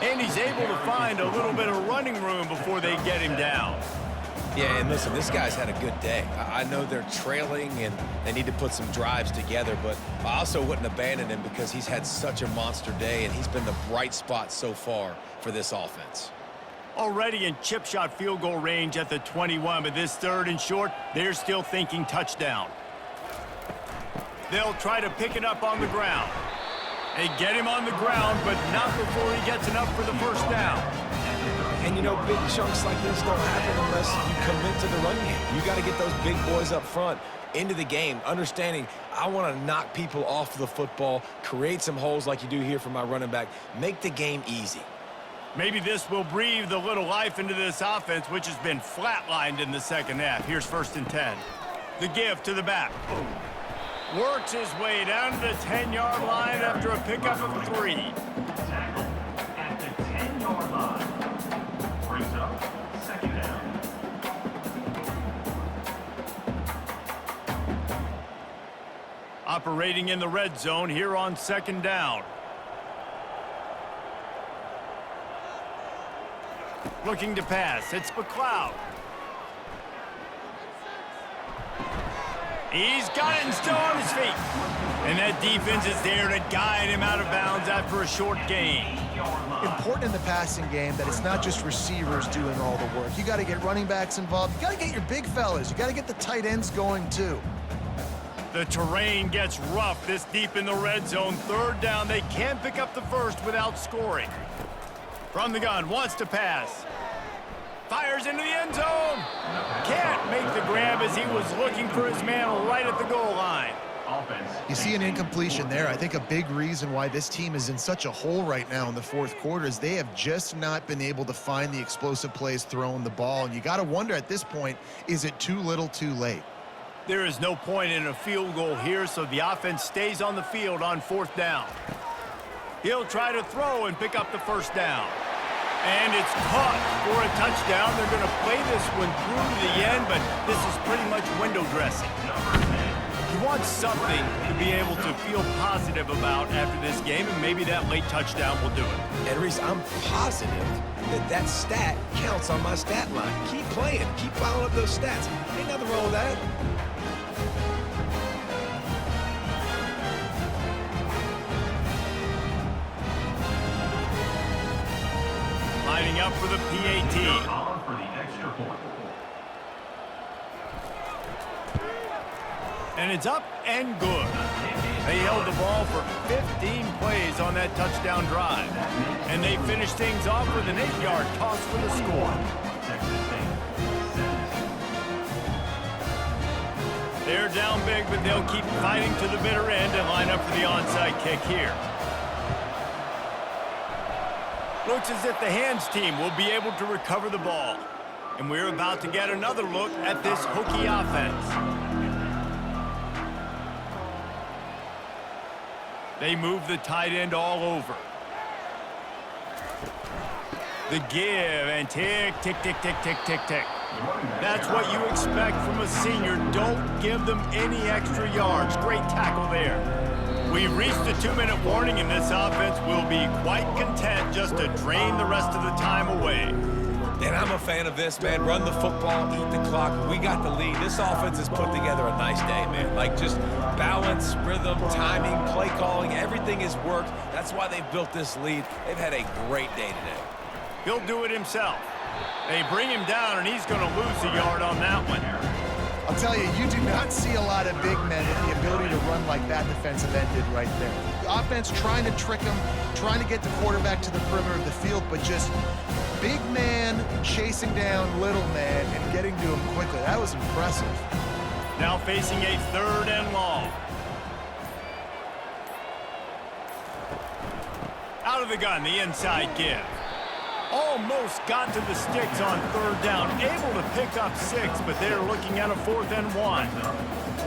And he's able to find a little bit of running room before they get him down. Yeah, and listen, this guy's had a good day. I know they're trailing and they need to put some drives together, but I also wouldn't abandon him because he's had such a monster day and he's been the bright spot so far for this offense. Already in chip shot field goal range at the 21, but this 3rd and short, they're still thinking touchdown. They'll try to pick it up on the ground. They get him on the ground, but not before he gets enough for the first down. And, you know, big chunks like this don't happen unless you commit to the run game. You got to get those big boys up front into the game, understanding I want to knock people off the football, create some holes like you do here for my running back, make the game easy. Maybe this will breathe a little life into this offense, which has been flatlined in the second half. Here's 1st and 10. The give to the back. Works his way down to the 10-yard line after a pickup of 3. Tackle at the 10-yard line. Brings up 2nd down. Operating in the red zone here on 2nd down. Looking to pass, it's McLeod. He's got it and still on his feet. And that defense is there to guide him out of bounds after a short gain. Important in the passing game that it's not just receivers doing all the work. You got to get running backs involved. You got to get your big fellas. You got to get the tight ends going too. The terrain gets rough this deep in the red zone. Third down, they can't pick up the first without scoring. From the gun, wants to pass. Fires into the end zone. Can't make the grab as he was looking for his man right at the goal line. You see an incompletion there. I think a big reason why this team is in such a hole right now in the fourth quarter is they have just not been able to find the explosive plays throwing the ball. And you got to wonder at this point, is it too little too late? There is no point in a field goal here, so the offense stays on the field on fourth down. He'll try to throw and pick up the first down. And it's caught for a touchdown. They're going to play this one through to the end, but this is pretty much window dressing. You want something to be able to feel positive about after this game, and maybe that late touchdown will do it. And Reese, I'm positive that stat counts on my stat line. Keep playing. Keep piling up those stats. Ain't nothing wrong with that. Lining up for the PAT. On for the extra point. And it's up and good. They held the ball for 15 plays on that touchdown drive. And they finished things off with an 8-yard toss for the score. They're down big, but they'll keep fighting to the bitter end and line up for the onside kick here. Looks as if the hands team will be able to recover the ball. And we're about to get another look at this Hokie offense. They move the tight end all over. The give and tick, tick, tick, tick, tick, tick, tick. That's what you expect from a senior. Don't give them any extra yards. Great tackle there. We've reached the 2-minute warning, and this offense will be quite content just to drain the rest of the time away. And I'm a fan of this, man. Run the football, eat the clock. We got the lead. This offense has put together a nice day, man. Like just balance, rhythm, timing, play calling, everything has worked. That's why they've built this lead. They've had a great day today. He'll do it himself. They bring him down, and he's going to lose a yard on that one. I'll tell you, you do not see a lot of big men with the ability to run like that defensive end did right there. The offense trying to trick him, trying to get the quarterback to the perimeter of the field, but just big man chasing down little man and getting to him quickly. That was impressive. Now facing a 3rd and long. Out of the gun, the inside give. Almost got to the sticks on 3rd down. Able to pick up 6, but they're looking at a 4th and 1.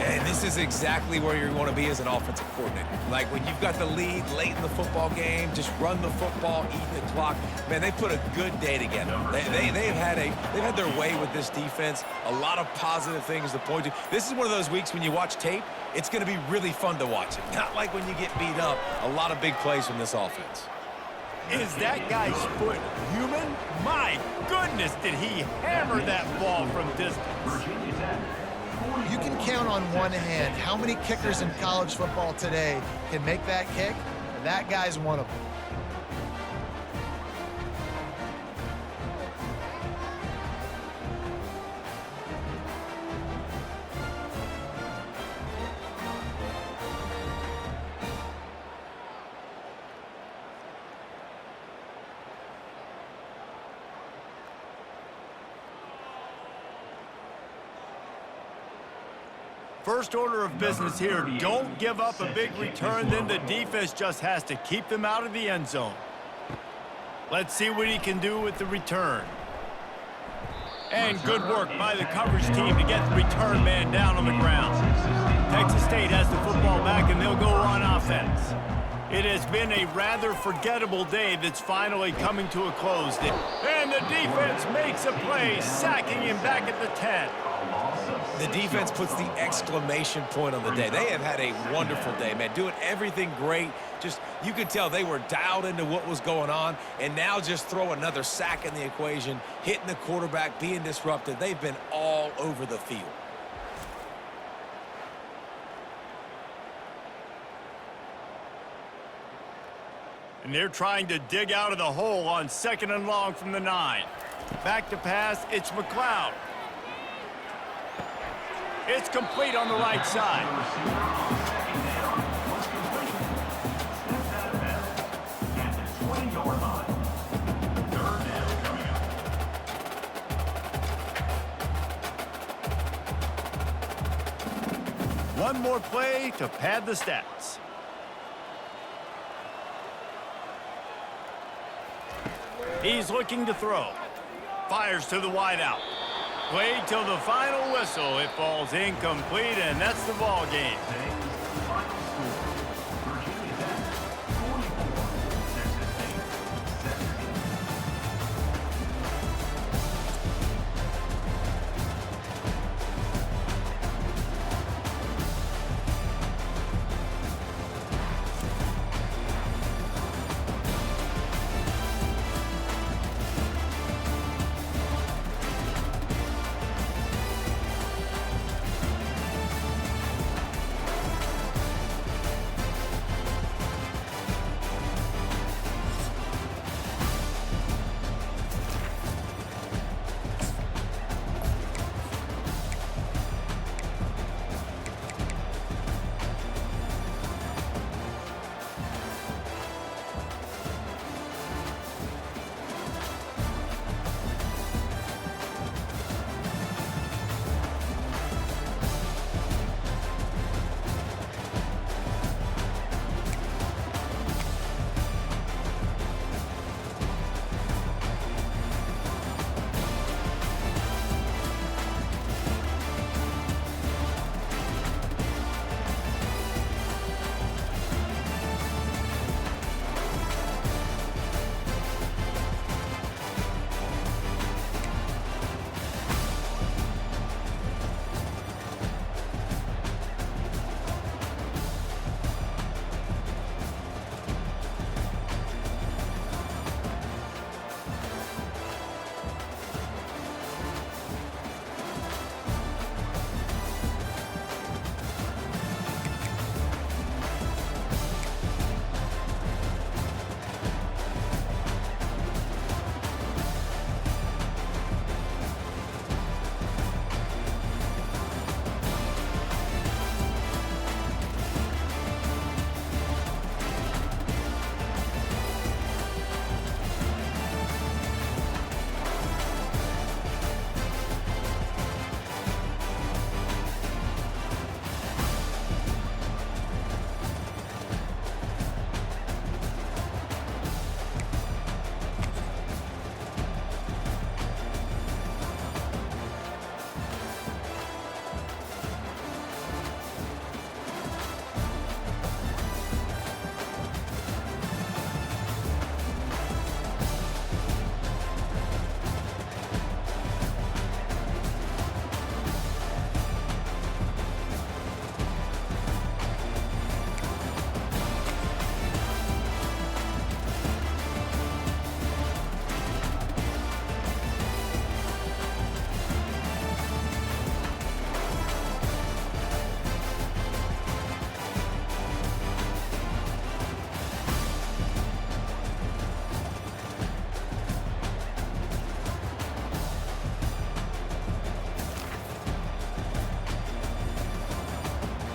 And this is exactly where you want to be as an offensive coordinator. Like when you've got the lead late in the football game, just run the football, eat the clock. Man, they put a good day together. They've had their way with this defense. A lot of positive things to point to. This is one of those weeks when you watch tape, it's going to be really fun to watch it. Not like when you get beat up. A lot of big plays from this offense. Is that guy's foot human? My goodness, did he hammer that ball from distance. You can count on one hand how many kickers in college football today can make that kick, and that guy's one of them. First order of business here, don't give up a big return, then the defense just has to keep them out of the end zone. Let's see what he can do with the return. And good work by the coverage team to get the return man down on the ground. Texas State has the football back, and they'll go on offense. It has been a rather forgettable day that's finally coming to a close. And the defense makes a play, sacking him back at the 10. The defense puts the exclamation point on the day. They have had a wonderful day, man. Doing everything great. Just, you could tell they were dialed into what was going on, and now just throw another sack in the equation, hitting the quarterback, being disrupted. They've been all over the field. And they're trying to dig out of the hole on 2nd and long from the 9. Back to pass, it's McLeod. It's complete on the right side. Second down was complete. Steps out of bounds at the 20-yard line. Third down coming up. One more play to pad the stats. He's looking to throw. Fires to the wideout. Played till the final whistle. It falls incomplete, and that's the ball game.